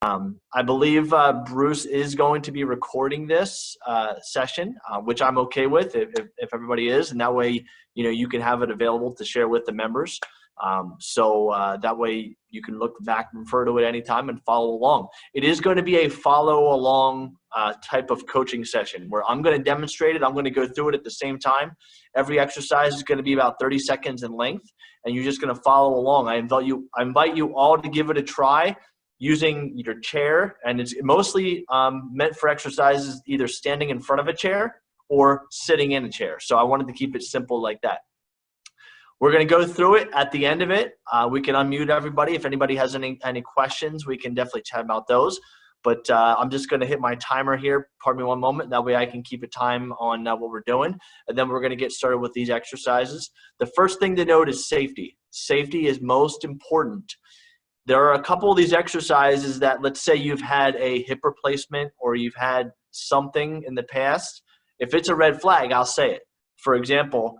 I believe Bruce is going to be recording this session, which I'm okay with if everybody is, and that way you can have it available to share with the members. So that way you can look back and refer to it anytime and follow along. It is going to be a follow along type of coaching session where I'm going to demonstrate it. I'm going to go through it at the same time. Every exercise is going to be about 30 seconds in length, and you're just going to follow along. I invite you all to give it a try using your chair, and it's mostly meant for exercises either standing in front of a chair or sitting in a chair. So I wanted to keep it simple like that. We're going to go through it. At the end of it, we can unmute everybody. If anybody has any questions, we can definitely chat about those. But I'm just going to hit my timer here. Pardon me one moment. That way I can keep a time on what we're doing. And then we're going to get started with these exercises. The first thing to note is safety. Safety is most important. There are a couple of these exercises that, let's say you've had a hip replacement or you've had something in the past. If it's a red flag, I'll say it. For example,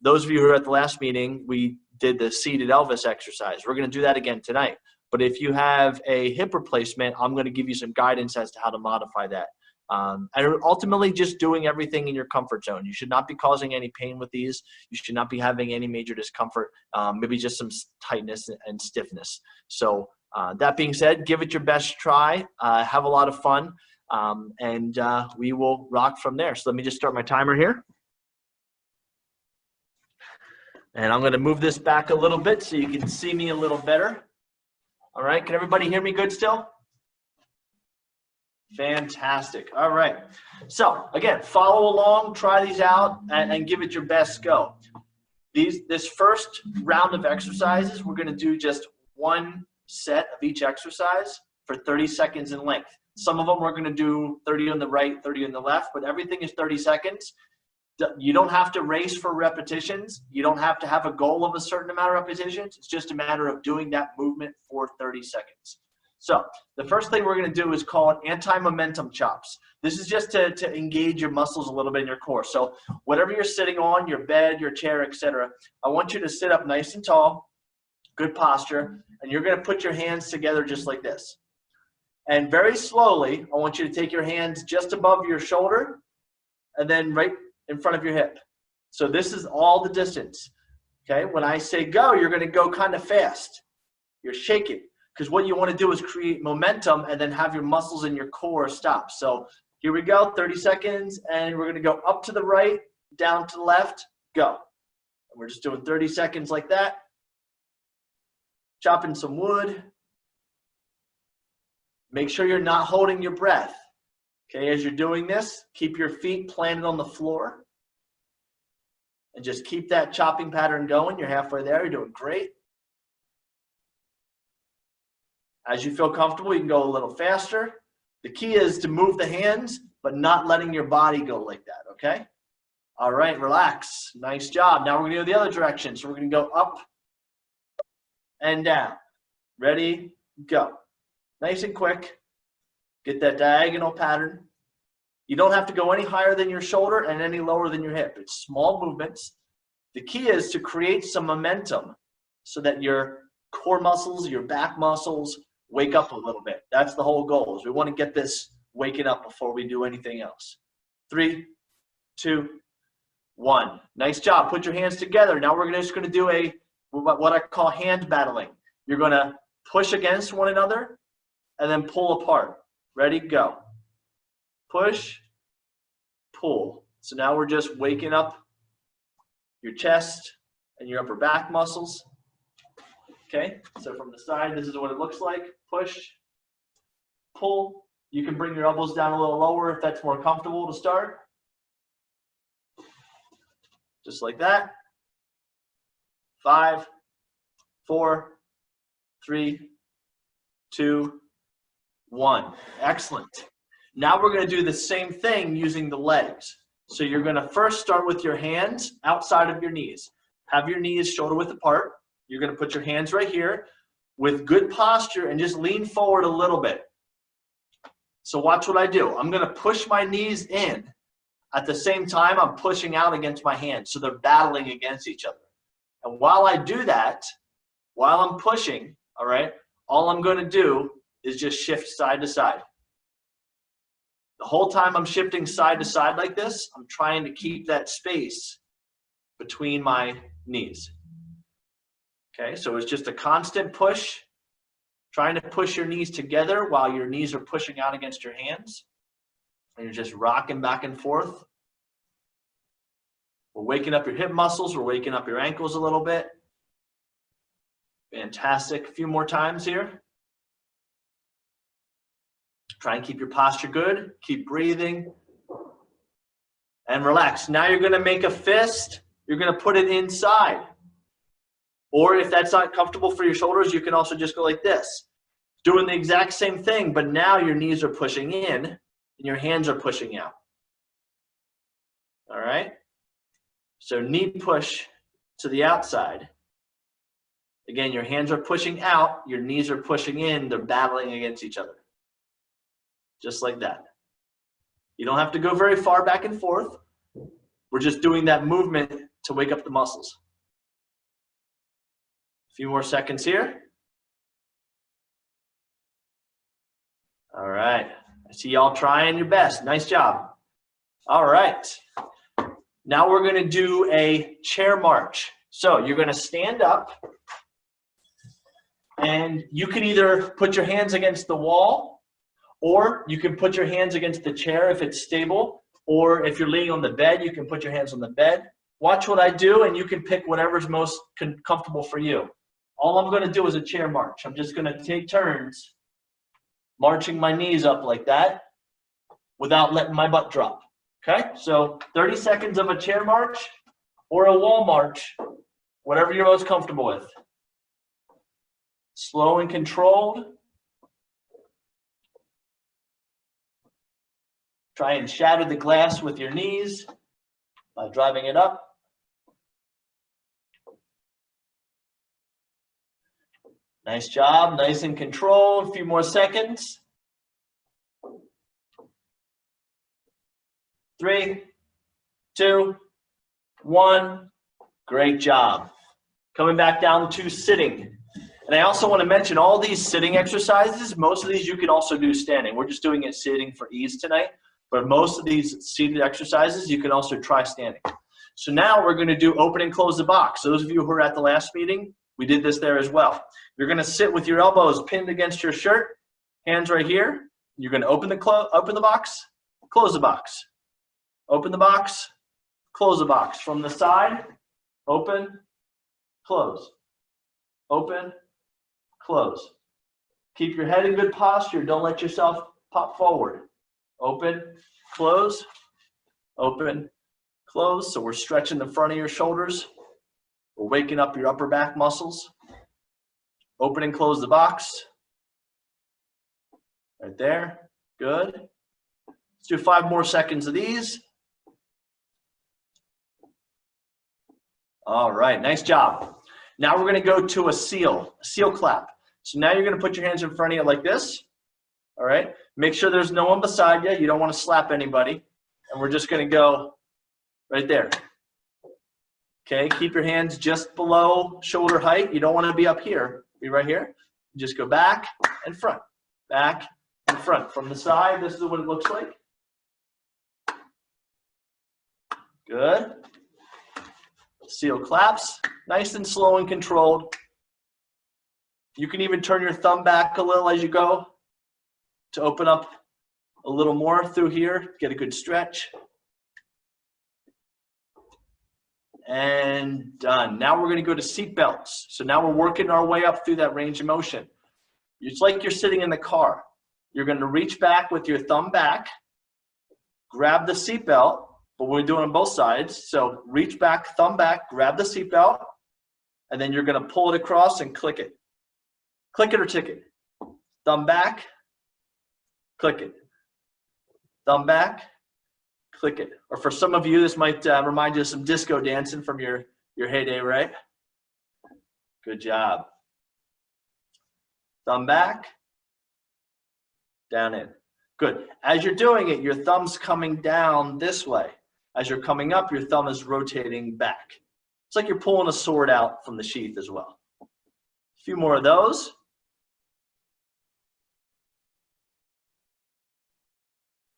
those of you who were at the last meeting, we did the seated Elvis exercise. We're going to do that again tonight. But if you have a hip replacement, I'm going to give you some guidance as to how to modify that. And ultimately just doing everything in your comfort zone. You should not be causing any pain with these. You should not be having any major discomfort, maybe just some tightness and stiffness. So that being said, give it your best try. Have a lot of fun, and we will rock from there. So let me just start my timer here. And I'm going to move this back a little bit so you can see me a little better. All right, can everybody hear me good still? Fantastic. All right. So again, follow along, try these out, and give it your best go. This first round of exercises, we're going to do just one set of each exercise for 30 seconds in length. Some of them we're going to do 30 on the right, 30 on the left, but everything is 30 seconds. You don't have to race for repetitions. You don't have to have a goal of a certain amount of repetitions. It's just a matter of doing that movement for 30 seconds. So the first thing we're going to do is call it anti-momentum chops. This is just to engage your muscles a little bit in your core. So whatever you're sitting on, your bed, your chair, etc., I want you to sit up nice and tall, good posture, and you're going to put your hands together just like this. And very slowly, I want you to take your hands just above your shoulder and then right in front of your hip. So this is all the distance. Okay, when I say go, you're going to go kind of fast. You're shaking. Because what you want to do is create momentum and then have your muscles in your core stop. So here we go, 30 seconds, and we're going to go up to the right, down to the left, go. And we're just doing 30 seconds like that. Chopping some wood. Make sure you're not holding your breath. Okay, as you're doing this, keep your feet planted on the floor. And just keep that chopping pattern going. You're halfway there. You're doing great. As you feel comfortable, you can go a little faster. The key is to move the hands, but not letting your body go like that, okay? All right, relax. Nice job. Now we're going to go the other direction. So we're going to go up and down. Ready, go. Nice and quick. Get that diagonal pattern. You don't have to go any higher than your shoulder and any lower than your hip. It's small movements. The key is to create some momentum so that your core muscles, your back muscles, wake up a little bit. That's the whole goal, is we want to get this waking up before we do anything else. 3, 2, 1. Nice job. Put your hands together. Now we're just going to do what I call hand battling. You're going to push against one another and then pull apart. Ready, go. Push, pull. So now we're just waking up your chest and your upper back muscles. Okay, so from the side, this is what it looks like. Push, pull. You can bring your elbows down a little lower if that's more comfortable to start. Just like that. 5, 4, 3, 2, 1. Excellent. Now we're going to do the same thing using the legs. So you're going to first start with your hands outside of your knees. Have your knees shoulder width apart. You're going to put your hands right here with good posture and just lean forward a little bit. So watch what I do. I'm going to push my knees in. At the same time, I'm pushing out against my hands. So they're battling against each other. And while I do that, while I'm pushing, all right, all I'm going to do is just shift side to side. The whole time I'm shifting side to side like this, I'm trying to keep that space between my knees. Okay, so it's just a constant push, trying to push your knees together while your knees are pushing out against your hands. And you're just rocking back and forth. We're waking up your hip muscles. We're waking up your ankles a little bit. Fantastic. A few more times here. Try and keep your posture good. Keep breathing. And relax. Now you're going to make a fist. You're going to put it inside. Or if that's not comfortable for your shoulders, you can also just go like this. Doing the exact same thing, but now your knees are pushing in and your hands are pushing out. All right? So knee push to the outside. Again, your hands are pushing out, your knees are pushing in, they're battling against each other. Just like that. You don't have to go very far back and forth. We're just doing that movement to wake up the muscles. A few more seconds here. All right. I see y'all trying your best. Nice job. All right. Now we're going to do a chair march. So you're going to stand up and you can either put your hands against the wall or you can put your hands against the chair if it's stable, or if you're laying on the bed, you can put your hands on the bed. Watch what I do and you can pick whatever's most comfortable for you. All I'm going to do is a chair march. I'm just going to take turns marching my knees up like that without letting my butt drop. Okay, so 30 seconds of a chair march or a wall march, whatever you're most comfortable with. Slow and controlled. Try and shatter the glass with your knees by driving it up. Nice job, nice and controlled. A few more seconds. 3, 2, 1. Great job. Coming back down to sitting. And I also want to mention all these sitting exercises, most of these you can also do standing. We're just doing it sitting for ease tonight. But most of these seated exercises, you can also try standing. So now we're going to do open and close the box. Those of you who were at the last meeting, we did this there as well. You're going to sit with your elbows pinned against your shirt, hands right here. You're going to open the box, close the box. Open the box, close the box. From the side, open, close. Open, close. Keep your head in good posture. Don't let yourself pop forward. Open, close, open, close. So we're stretching the front of your shoulders. We're waking up your upper back muscles. Open and close the box. Right there. Good. Let's do 5 more seconds of these. All right, nice job. Now we're going to go to a seal clap. So now you're going to put your hands in front of you like this. All right, make sure there's no one beside you. You don't want to slap anybody. And we're just going to go right there. Okay, keep your hands just below shoulder height. You don't want to be up here. Be right here. Just go back and front. Back and front. From the side, this is what it looks like. Good. Seal claps, nice and slow and controlled. You can even turn your thumb back a little as you go to open up a little more through here, get a good stretch. And done. Now we're going to go to seat belts. So now we're working our way up through that range of motion. It's like you're sitting in the car. You're going to reach back with your thumb back, grab the seat belt. But we're doing on both sides. So reach back, thumb back, grab the seatbelt, and then you're going to pull it across and click it. Click it or tick it. Thumb back, click it. Thumb back, click it. Or for some of you, this might remind you of some disco dancing from your heyday, right? Good job. Thumb back, down in. Good. As you're doing it, your thumb's coming down this way. As you're coming up, your thumb is rotating back. It's like you're pulling a sword out from the sheath as well. A few more of those.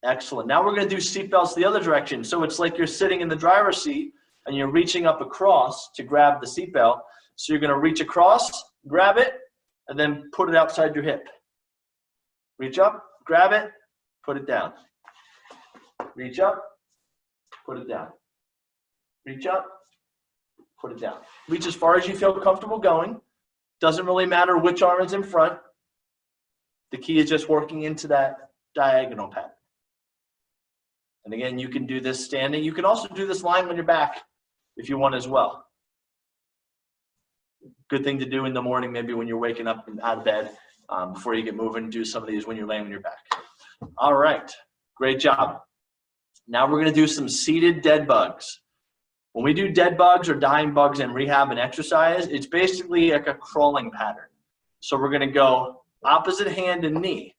Excellent. Now we're going to do seatbelts the other direction. So it's like you're sitting in the driver's seat and you're reaching up across to grab the seatbelt. So you're going to reach across, grab it, and then put it outside your hip. Reach up, grab it, put it down. Reach up, put it down. Reach up, put it down. Reach as far as you feel comfortable going. Doesn't really matter which arm is in front. The key is just working into that diagonal pattern. And again, you can do this standing. You can also do this lying on your back if you want as well. Good thing to do in the morning, maybe when you're waking up out of bed before you get moving. Do some of these when you're laying on your back. All right, great job. Now we're going to do some seated dead bugs. When we do dead bugs or dying bugs in rehab and exercise, it's basically like a crawling pattern. So we're going to go opposite hand and knee.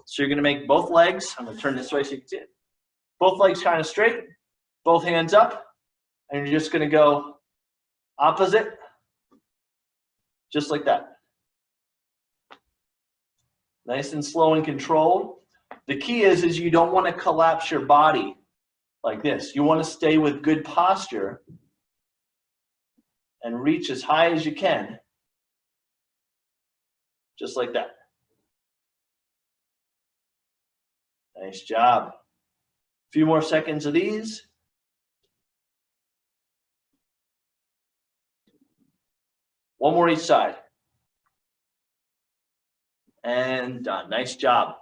So you're going to make both legs. I'm going to turn this way so you can see it. Both legs kind of straight, both hands up, and you're just going to go opposite, just like that. Nice and slow and controlled. The key is you don't want to collapse your body like this. You want to stay with good posture and reach as high as you can, just like that. Nice job. A few more seconds of these. One more each side. And done. Nice job.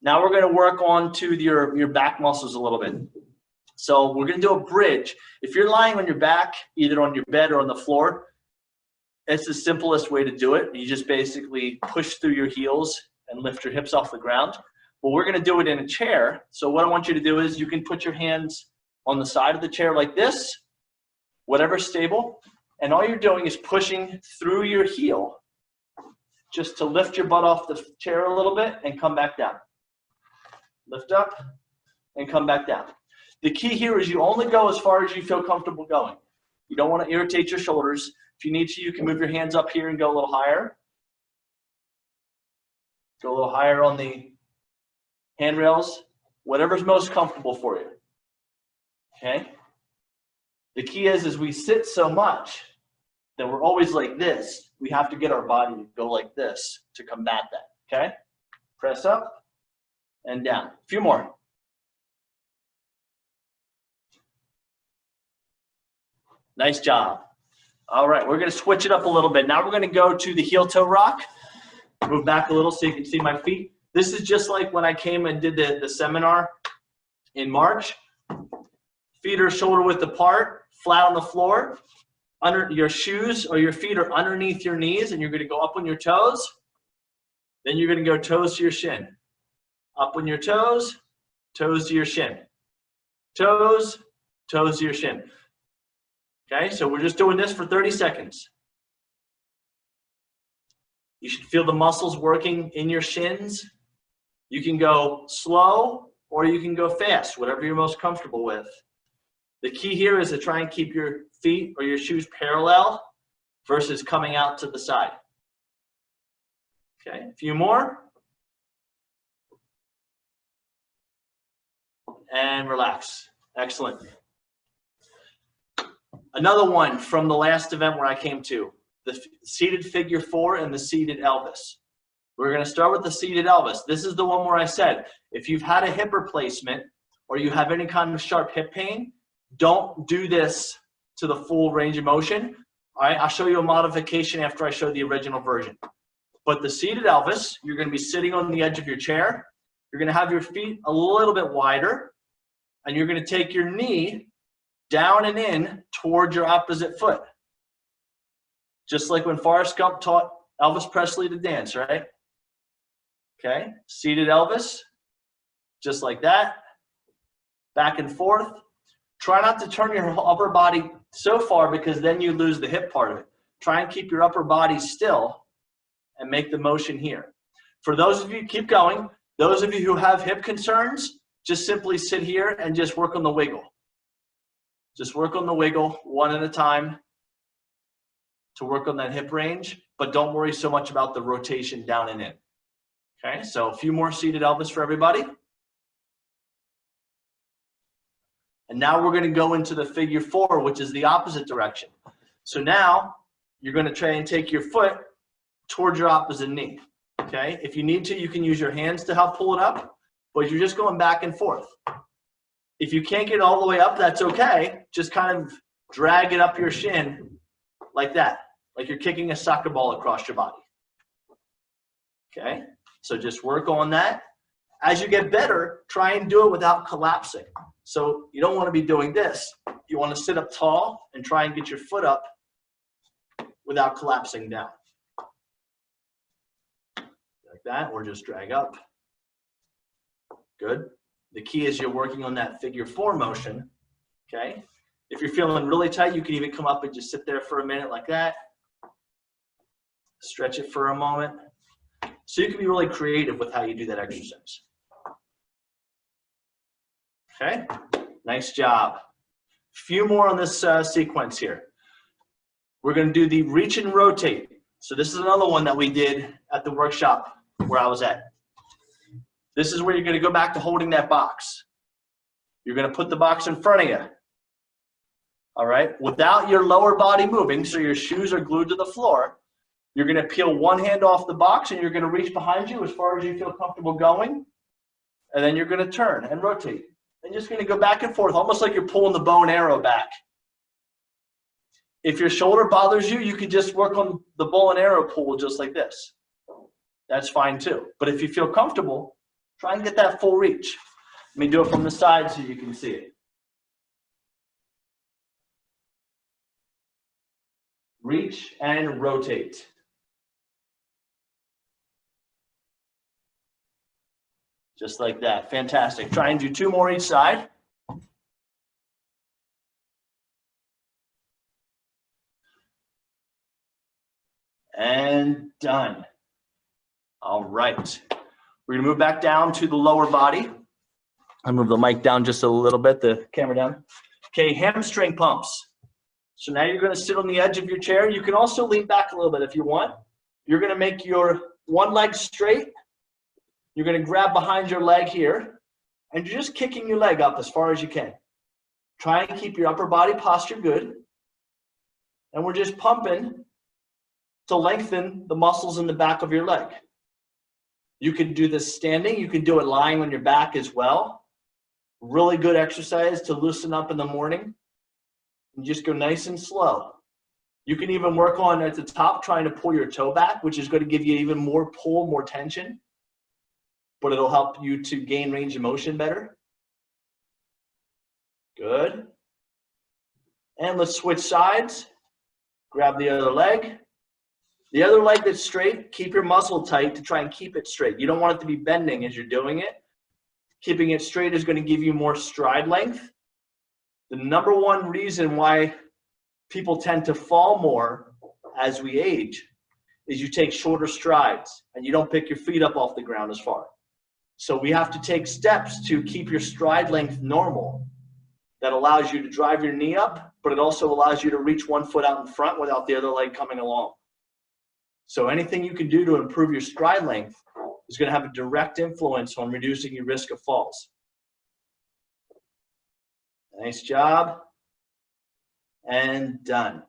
Now we're going to work on to your back muscles a little bit. So we're going to do a bridge. If you're lying on your back, either on your bed or on the floor, it's the simplest way to do it. You just basically push through your heels and lift your hips off the ground. But we're going to do it in a chair. So what I want you to do is you can put your hands on the side of the chair like this, whatever's stable, and all you're doing is pushing through your heel just to lift your butt off the chair a little bit and come back down. Lift up and come back down. The key here is you only go as far as you feel comfortable going. You don't want to irritate your shoulders. If you need to, you can move your hands up here and go a little higher. Go a little higher on the handrails, whatever's most comfortable for you. Okay? The key is we sit so much that we're always like this. We have to get our body to go like this to combat that. Okay? Press up and down. A few more. Nice job. All right, we're going to switch it up a little bit. Now we're going to go to the heel toe rock. Move back a little so you can see my feet. This is just like when I came and did the seminar in March. Feet are shoulder width apart, flat on the floor. Under your shoes or your feet are underneath your knees, and you're going to go up on your toes. Then you're going to go toes to your shin. Up on your toes, toes to your shin. Toes, toes to your shin. Okay, so we're just doing this for 30 seconds. You should feel the muscles working in your shins. You can go slow or you can go fast, whatever you're most comfortable with. The key here is to try and keep your feet or your shoes parallel versus coming out to the side. Okay, a few more. And relax. Excellent. Another one from the last event where I came to, the seated figure 4 and the seated Elvis. We're going to start with the seated Elvis. This is the one where I said, if you've had a hip replacement or you have any kind of sharp hip pain, don't do this to the full range of motion. All right, I'll show you a modification after I show the original version. But the seated Elvis, you're going to be sitting on the edge of your chair. You're going to have your feet a little bit wider, and you're going to take your knee down and in towards your opposite foot. Just like when Forrest Gump taught Elvis Presley to dance, right? Okay, seated Elvis, just like that. Back and forth. Try not to turn your upper body so far because then you lose the hip part of it. Try and keep your upper body still and make the motion here. For those of you, keep going. Those of you who have hip concerns, just simply sit here and just work on the wiggle. Just work on the wiggle one at a time to work on that hip range, but don't worry so much about the rotation down and in. Okay, so a few more seated Elvis for everybody. And now we're going to go into the figure 4, which is the opposite direction. So now you're going to try and take your foot towards your opposite knee. Okay? If you need to, you can use your hands to help pull it up, but you're just going back and forth. If you can't get all the way up, that's okay. Just kind of drag it up your shin like that, like you're kicking a soccer ball across your body. Okay? So just work on that. As you get better, try and do it without collapsing. So you don't want to be doing this. You want to sit up tall and try and get your foot up without collapsing down. Like that, or just drag up. Good. The key is you're working on that figure 4 motion, okay? If you're feeling really tight, you can even come up and just sit there for a minute like that. Stretch it for a moment. So you can be really creative with how you do that exercise. Okay, nice job. Few more on this sequence here. We're going to do the reach and rotate. So this is another one that we did at the workshop where I was at. This is where you're going to go back to holding that box. You're going to put the box in front of you. All right, without your lower body moving, so your shoes are glued to the floor, you're going to peel one hand off the box and you're going to reach behind you as far as you feel comfortable going. And then you're going to turn and rotate. And just going to go back and forth, almost like you're pulling the bow and arrow back. If your shoulder bothers you, you can just work on the bow and arrow pull just like this. That's fine too. But if you feel comfortable, try and get that full reach. Let me do it from the side so you can see it. Reach and rotate. Just like that. Fantastic. Try and do 2 more each side. And done. All right. We're going to move back down to the lower body. I move the mic down just a little bit, the camera down. Okay, hamstring pumps. So now you're going to sit on the edge of your chair. You can also lean back a little bit if you want. You're going to make your one leg straight. You're going to grab behind your leg here, and you're just kicking your leg up as far as you can. Try and keep your upper body posture good. And we're just pumping to lengthen the muscles in the back of your leg. You can do this standing. You can do it lying on your back as well. Really good exercise to loosen up in the morning. And just go nice and slow. You can even work on at the top trying to pull your toe back, which is going to give you even more pull, more tension. But it'll help you to gain range of motion better. Good. And let's switch sides. Grab the other leg. The other leg that's straight, keep your muscle tight to try and keep it straight. You don't want it to be bending as you're doing it. Keeping it straight is going to give you more stride length. The number one reason why people tend to fall more as we age is you take shorter strides and you don't pick your feet up off the ground as far. So we have to take steps to keep your stride length normal. That allows you to drive your knee up, but it also allows you to reach one foot out in front without the other leg coming along. So anything you can do to improve your stride length is going to have a direct influence on reducing your risk of falls. Nice job. And done.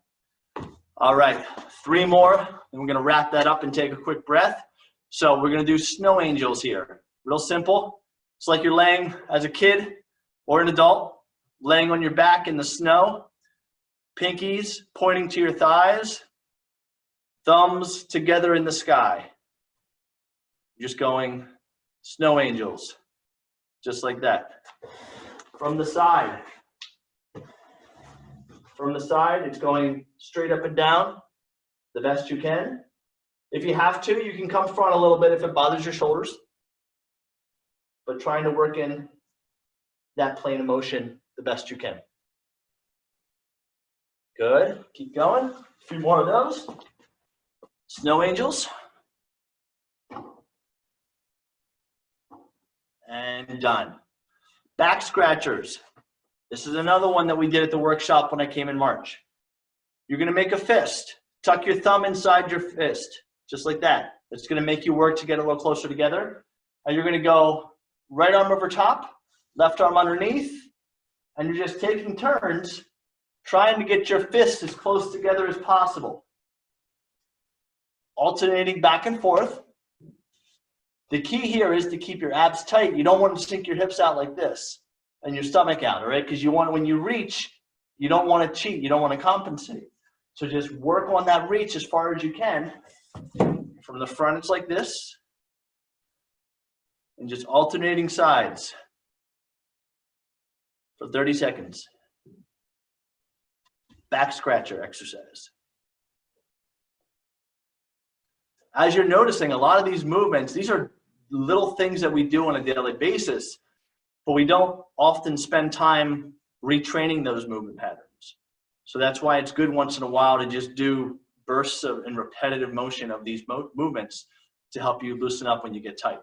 All right, 3 more, and we're going to wrap that up and take a quick breath. So we're going to do snow angels here. Real simple. It's like you're laying as a kid or an adult, laying on your back in the snow, pinkies pointing to your thighs, thumbs together in the sky. Just going snow angels, just like that. From the side. From the side, it's going straight up and down the best you can. If you have to, you can come front a little bit if it bothers your shoulders. But trying to work in that plane of motion the best you can. Good. Keep going. A few more of those. Snow angels. And done. Back scratchers. This is another one that we did at the workshop when I came in March. You're going to make a fist. Tuck your thumb inside your fist, just like that. It's going to make you work to get a little closer together. And you're going to go right arm over top, left arm underneath, and you're just taking turns trying to get your fists as close together as possible. Alternating back and forth. The key here is to keep your abs tight. You don't want to sink your hips out like this and your stomach out, all right? Because you want, when you reach, you don't want to cheat. You don't want to compensate. So just work on that reach as far as you can. From the front, it's like this. And just alternating sides for 30 seconds. Back scratcher exercise. As you're noticing, a lot of these movements, these are little things that we do on a daily basis, but we don't often spend time retraining those movement patterns. So that's why it's good once in a while to just do bursts of and repetitive motion of these movements to help you loosen up when you get tight.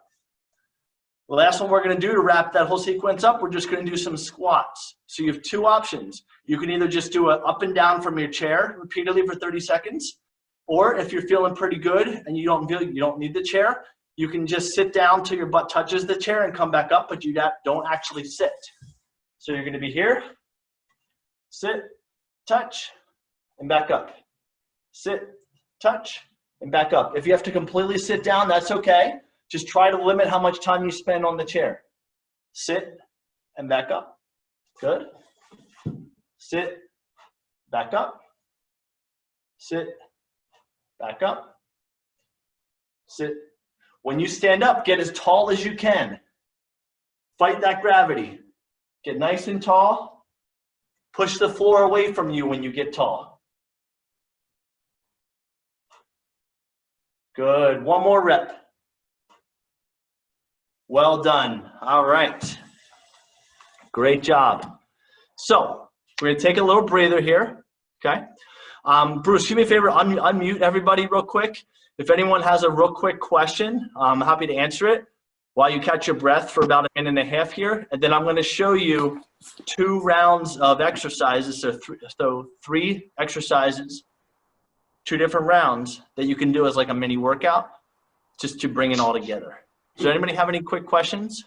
The last one we're going to do to wrap that whole sequence up, we're just going to do some squats. So you have two options. You can either just do an up and down from your chair repeatedly for 30 seconds, or if you're feeling pretty good and you don't need the chair, you can just sit down till your butt touches the chair and come back up, but you don't actually sit. So you're going to be here, sit, touch, and back up. Sit, touch, and back up. If you have to completely sit down, that's okay. Just try to limit how much time you spend on the chair. Sit and back up. Good. Sit, back up. Sit, back up. Sit. When you stand up, get as tall as you can. Fight that gravity. Get nice and tall. Push the floor away from you when you get tall. Good. One more rep. Well done. All right. Great job. So we're going to take a little breather here. Okay. Bruce, do me a favor, unmute everybody real quick. If anyone has a real quick question, I'm happy to answer it while you catch your breath for about a minute and a half here. And then I'm going to show you 2 rounds of exercises. So three exercises, 2 different rounds that you can do as like a mini workout just to bring it all together. Does anybody have any quick questions?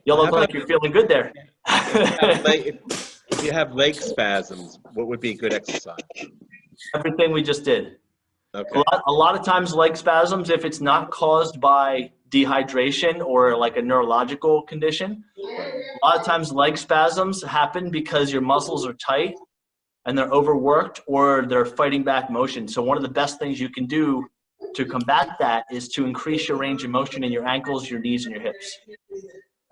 You look like you're feeling good there. If you have leg spasms, what would be a good exercise? Everything we just did. Okay. A lot of times leg spasms, if it's not caused by dehydration or like a neurological condition, a lot of times leg spasms happen because your muscles are tight and they're overworked or they're fighting back motion. So one of the best things you can do to combat that is to increase your range of motion in your ankles, your knees, and your hips.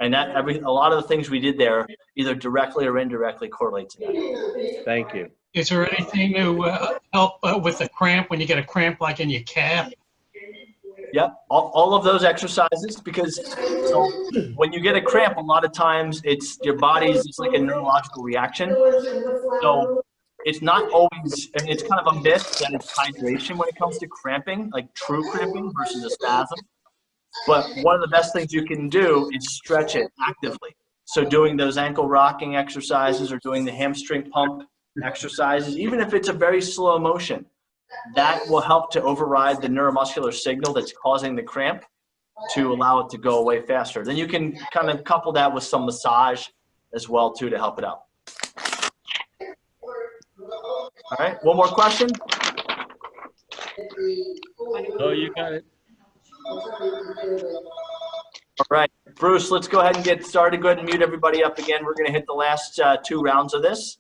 And that a lot of the things we did there either directly or indirectly correlate to that. Thank you. Is there anything to help with a cramp when you get a cramp like in your calf? Yep, all of those exercises, because when you get a cramp, a lot of times it's your body's just like a neurological reaction. So it's not always, I mean, it's kind of a myth that it's hydration when it comes to cramping, like true cramping versus a spasm. But one of the best things you can do is stretch it actively. So doing those ankle rocking exercises or doing the hamstring pump exercises, even if it's a very slow motion, that will help to override the neuromuscular signal that's causing the cramp to allow it to go away faster. Then you can kind of couple that with some massage as well too to help it out. All right, one more question? Oh, you got it. All right, Bruce, let's go ahead and get started. Go ahead and mute everybody up again. We're going to hit the last 2 rounds of this.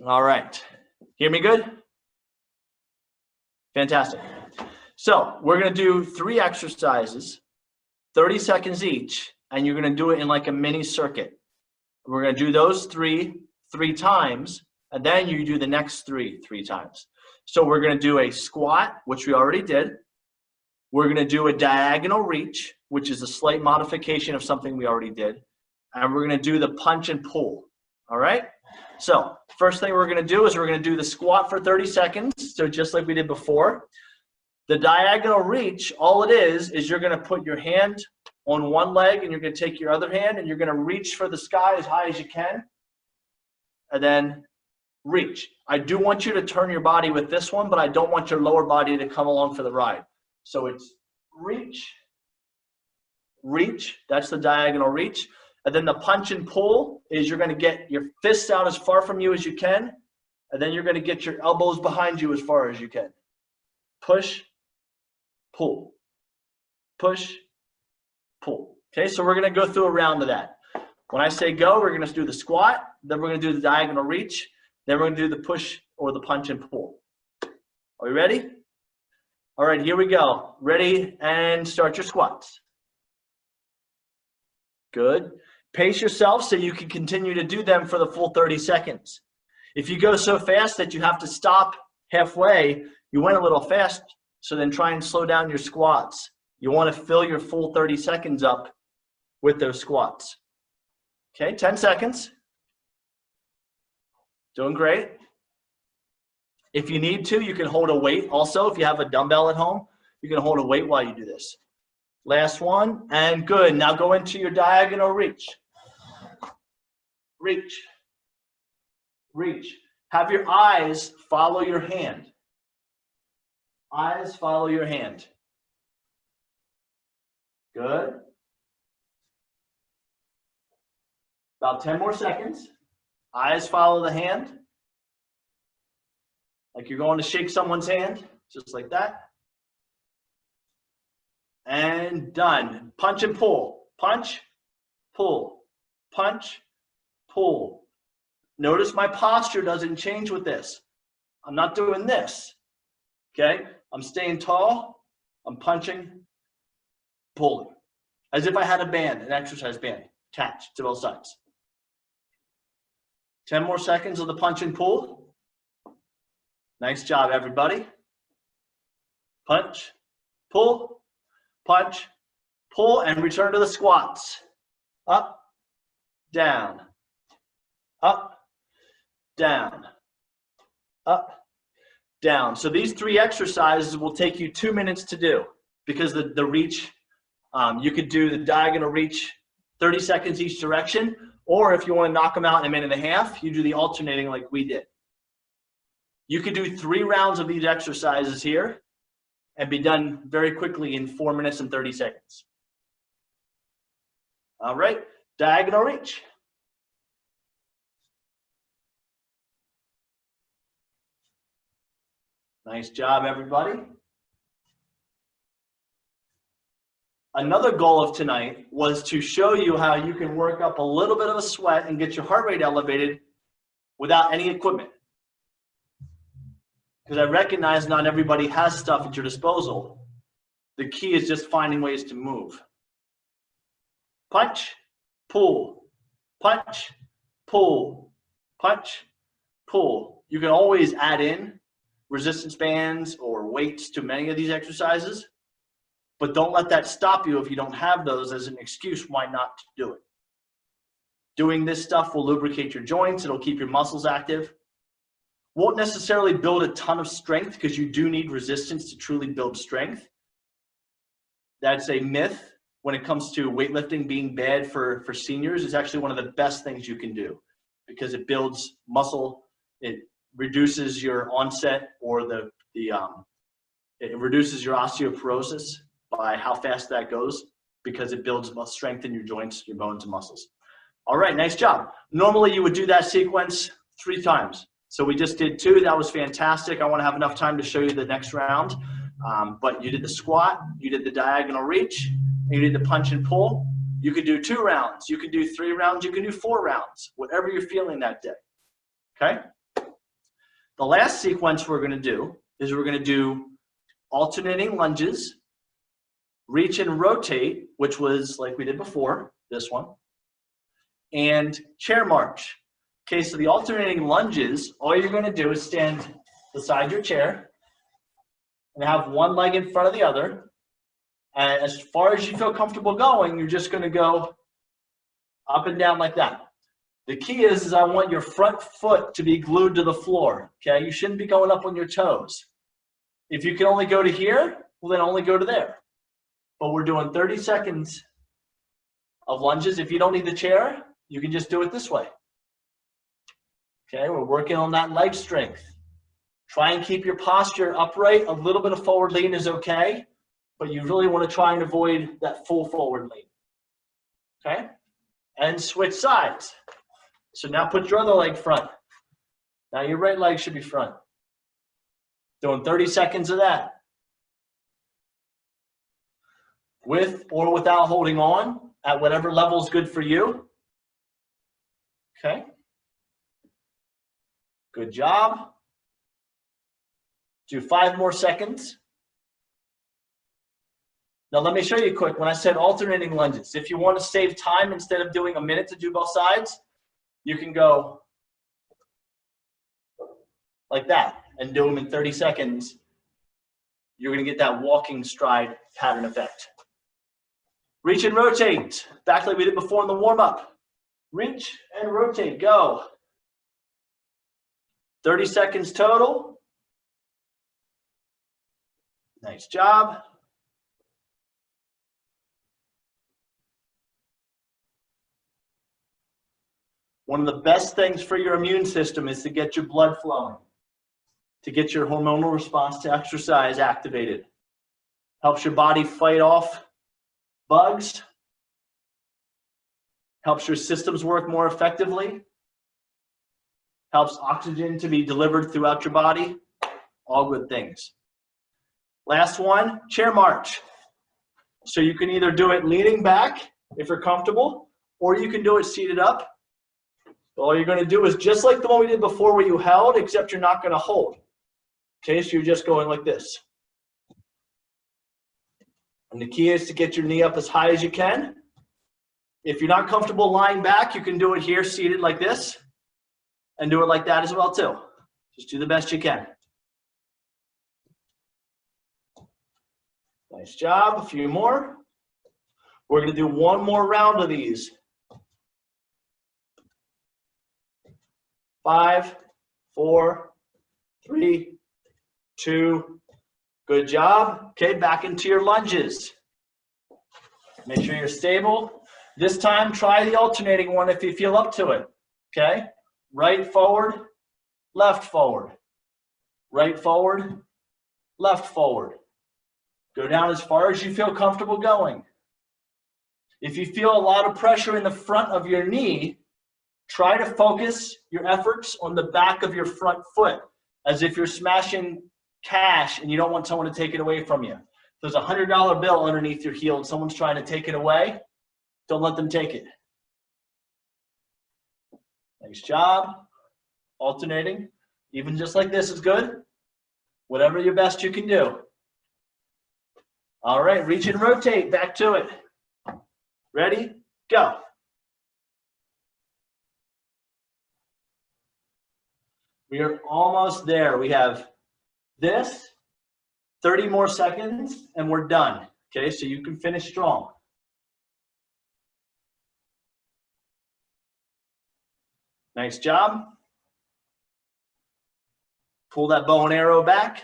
All right, hear me good? Fantastic. So we're going to do 3 exercises, 30 seconds each, and you're going to do it in like a mini circuit. We're going to do those three times, and then you do the next three times. So we're going to do a squat, which we already did. We're going to do a diagonal reach, which is a slight modification of something we already did. And we're going to do the punch and pull. All right? So first thing we're going to do is we're going to do the squat for 30 seconds. So just like we did before. The diagonal reach, all it is you're going to put your hand on one leg and you're going to take your other hand and you're going to reach for the sky as high as you can. And then reach. I do want you to turn your body with this one, but I don't want your lower body to come along for the ride. So it's reach, reach, that's the diagonal reach. And then the punch and pull is you're gonna get your fists out as far from you as you can, and then you're gonna get your elbows behind you as far as you can. Push, pull, push, pull. Okay, so we're gonna go through a round of that. When I say go, we're gonna do the squat, then we're gonna do the diagonal reach, then we're gonna do the push or the punch and pull. Are we ready? All right, here we go. Ready, and start your squats. Good. Pace yourself so you can continue to do them for the full 30 seconds. If you go so fast that you have to stop halfway, you went a little fast, so then try and slow down your squats. You want to fill your full 30 seconds up with those squats. Okay, 10 seconds. Doing great. If you need to, you can hold a weight. Also, if you have a dumbbell at home, you can hold a weight while you do this. Last one, and good. Now go into your diagonal reach. Reach. Reach. Have your eyes follow your hand. Eyes follow your hand. Good. About 10 more seconds. Eyes follow the hand. Like you're going to shake someone's hand, just like that. And done. Punch and pull. Punch, pull, punch, pull. Notice my posture doesn't change with this. I'm not doing this. Okay? I'm staying tall. I'm punching, pulling. As if I had a band, an exercise band attached to both sides. 10 more seconds of the punch and pull. Nice job, everybody. Punch, pull, punch, pull, and return to the squats. Up, down, up, down, up, down. So these 3 exercises will take you 2 minutes to do because the reach, you could do the diagonal reach 30 seconds each direction, or if you want to knock them out in 1.5 minutes, you do the alternating like we did. You could do 3 rounds of these exercises here and be done very quickly in 4 minutes and 30 seconds. All right, diagonal reach. Nice job, everybody. Another goal of tonight was to show you how you can work up a little bit of a sweat and get your heart rate elevated without any equipment. Because I recognize not everybody has stuff at your disposal. The key is just finding ways to move. Punch, pull, punch, pull, punch, pull. You can always add in resistance bands or weights to many of these exercises, but don't let that stop you if you don't have those as an excuse why not to do it. Doing this stuff will lubricate your joints. It'll keep your muscles active. Won't necessarily build a ton of strength because you do need resistance to truly build strength. That's a myth when it comes to weightlifting being bad for seniors. It's actually one of the best things you can do because it builds muscle. It reduces your onset or it reduces your osteoporosis by how fast that goes because it builds strength in your joints, your bones and muscles. All right, nice job. Normally you would do that sequence 3 times. So we just did 2. That was fantastic. I want to have enough time to show you the next round. But you did the squat, you did the diagonal reach, and you did the punch and pull. You could do 2 rounds. You could do 3 rounds. You can do 4 rounds, whatever you're feeling that day. Okay? The last sequence we're going to do is we're going to do alternating lunges, reach and rotate, which was like we did before, this one, and chair march. Okay, so the alternating lunges, all you're going to do is stand beside your chair and have one leg in front of the other. And as far as you feel comfortable going, you're just going to go up and down like that. The key is I want your front foot to be glued to the floor. Okay, you shouldn't be going up on your toes. If you can only go to here, well, then only go to there. But we're doing 30 seconds of lunges. If you don't need the chair, you can just do it this way. Okay, we're working on that leg strength. Try and keep your posture upright. A little bit of forward lean is okay, but you really want to try and avoid that full forward lean. Okay, and switch sides. So now put your other leg front. Now your right leg should be front. Doing 30 seconds of that. With or without holding on at whatever level is good for you. Okay. Good job. Do 5 more seconds. Now let me show you quick. When I said alternating lunges, if you want to save time, instead of doing a minute to do both sides, you can go like that and do them in 30 seconds. You're going to get that walking stride pattern effect. Reach and rotate, back like we did before in the warm-up. Reach and rotate, go. 30 seconds total. Nice job. One of the best things for your immune system is to get your blood flowing, to get your hormonal response to exercise activated. Helps your body fight off bugs, helps your systems work more effectively, helps oxygen to be delivered throughout your body, all good things. Last one, chair march. So you can either do it leaning back if you're comfortable, or you can do it seated up. All you're going to do is just like the one we did before where you held, except you're not going to hold. Okay, so you're just going like this. And the key is to get your knee up as high as you can. If you're not comfortable lying back, you can do it here seated like this and do it like that as well too. Just do the best you can. Nice job. A few more. We're going to do one more round of these. 5, 4, 3, 2. Good job. Okay, back into your lunges. Make sure you're stable. This time, try the alternating one if you feel up to it. Okay, right forward, left forward. Right forward, left forward. Go down as far as you feel comfortable going. If you feel a lot of pressure in the front of your knee, try to focus your efforts on the back of your front foot, as if you're smashing cash and you don't want someone to take it away from you. If there's a $100 bill underneath your heel and someone's trying to take it away, don't let them take it. Nice job. Alternating. Even just like this is good. Whatever your best you can do. All right, reach and rotate. Back to it. Ready? Go. We are almost there. We have this, 30 more seconds, and we're done. Okay, so you can finish strong. Nice job. Pull that bow and arrow back.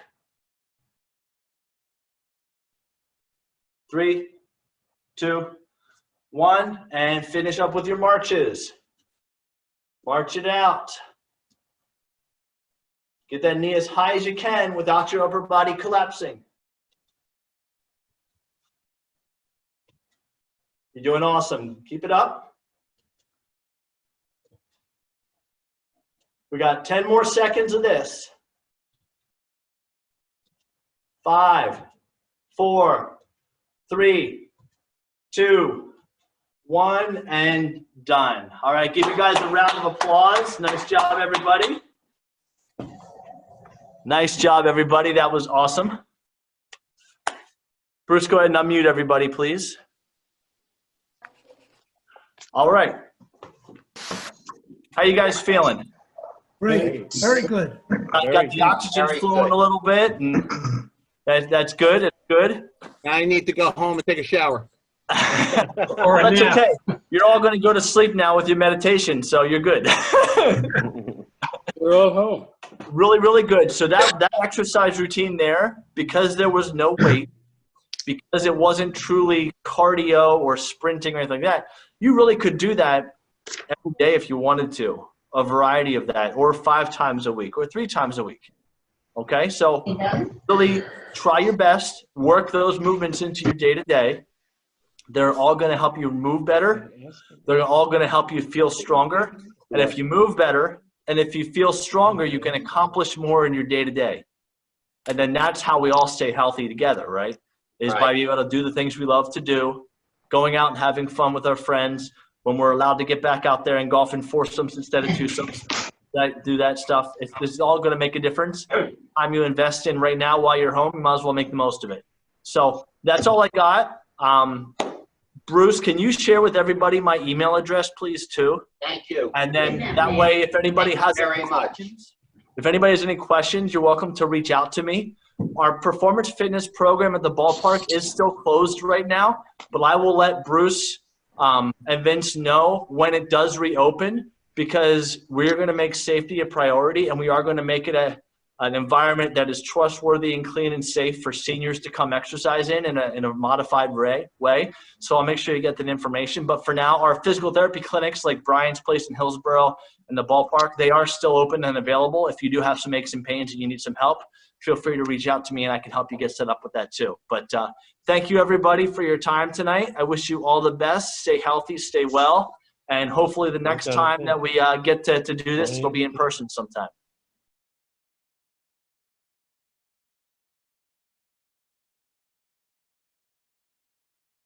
3, 2, 1, and finish up with your marches. March it out. Get that knee as high as you can without your upper body collapsing. You're doing awesome. Keep it up. We got 10 more seconds of this. 5, 4, 3, 2, 1, and done. All right, give you guys a round of applause. Nice job, everybody. Nice job, everybody. That was awesome. Bruce, go ahead and unmute everybody, please. All right. How you guys feeling? Great, very good. I got the oxygen flowing a little bit, and that's good. It's good. Now I need to go home and take a shower. Or a That's nap. okay. You're all going to go to sleep now with your meditation, so you're good. We're all home. Really, really good. So that exercise routine there, because there was no weight, because it wasn't truly cardio or sprinting or anything like that, you really could do that every day if you wanted to. a variety of that, or 5 times a week, or 3 times a week. Okay, so really try your best, work those movements into your day-to-day. They're all going to help you move better. They're all going to help you feel stronger. And if you move better and if you feel stronger, you can accomplish more in your day-to-day. And then that's how we all stay healthy together, right? Is by being able to do the things we love to do, going out and having fun with our friends, when we're allowed to get back out there and golf in foursomes instead of twosomes, do that stuff. This is all going to make a difference. Time you invest in right now while you're home, you might as well make the most of it. So that's all I got. Bruce, can you share with everybody my email address, please, too? Thank you. And then that way, if anybody has any questions, you're welcome to reach out to me. Our performance fitness program at the ballpark is still closed right now, but I will let Bruce and Vince know when it does reopen, because we're going to make safety a priority, and we are going to make it an environment that is trustworthy and clean and safe for seniors to come exercise in a modified way. So I'll make sure you get that information. But for now, our physical therapy clinics like Brian's Place in Hillsborough and the ballpark, they are still open and available. If you do have some aches and pains and you need some help, feel free to reach out to me and I can help you get set up with that too. But thank you, everybody, for your time tonight. I wish you all the best. Stay healthy, stay well. And hopefully the next time that we get to do this, it'll be in person sometime.